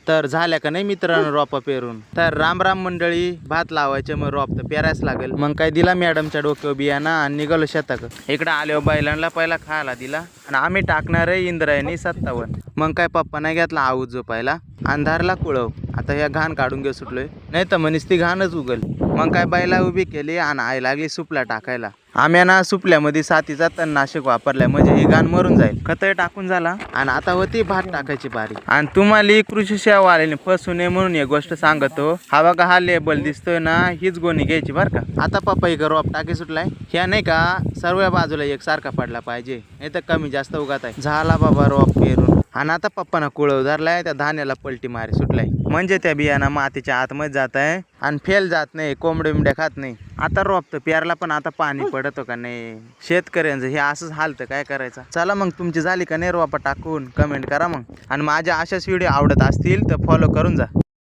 तर झाल्या का नाही मित्रांनो रोपा पेरून. तर राम राम मंडळी, भात लावायचे मग रोप तर पेरायच लागेल. मग काय दिला मॅडमच्या डोक्यावर बियाणा आणि निघालो शेताक. इकडे आल्यावर बैलांना पहिला खायला दिला आणि आम्ही टाकणार आहे इंद्रायणी 57. मग काय पप्पा नाही घेतला आऊत झोपायला. अंधारला कुळव. आता ह्या घाण काढून घेऊ सुटलोय, नाही तर म्हणीस ती घाणच उगल. मग काय बैला उभी केली आणि आई लागली सुपला टाकायला. आम्ही ना सुपल्यामध्ये साथीचा तणनाशक वापरलाय, म्हणजे ही घाण मरून जाईल. खत टाकून झाला आणि आता होती भात टाकायची बारी. आणि तुम्हाला कृषी सेवा आलेली फसू नये म्हणून एक गोष्ट सांगतो. हा बघा हा लेबल दिसतोय ना, हीच गोणी घ्यायची बर का. आता पप्पा इकडे रोप टाकी सुटलाय. ह्या नाही का सर्व बाजूला एकसारखा पडला पाहिजे, नाही तर कमी जास्त उगात आहे. झाला बाबा रोप पेरून. आणि आता पप्पाना कुळव धरलाय, त्या धान्याला पलटी मारी सुटलाय. म्हणजे त्या बियाणा मातीच्या आतमध्ये जात आहे आणि फेल जात नाही, कोंबड्या बिंबड्या खात नाही. आता रोप तर पेरला, पण आता पाणी पडतो का नाही शेतकऱ्यांचं हे असंच हालतं, काय करायचं. चला मग तुमची झाली का नाही रोपा टाकून कमेंट करा मग. आणि माझ्या अशाच व्हिडिओ आवडत असतील तर फॉलो करून जा.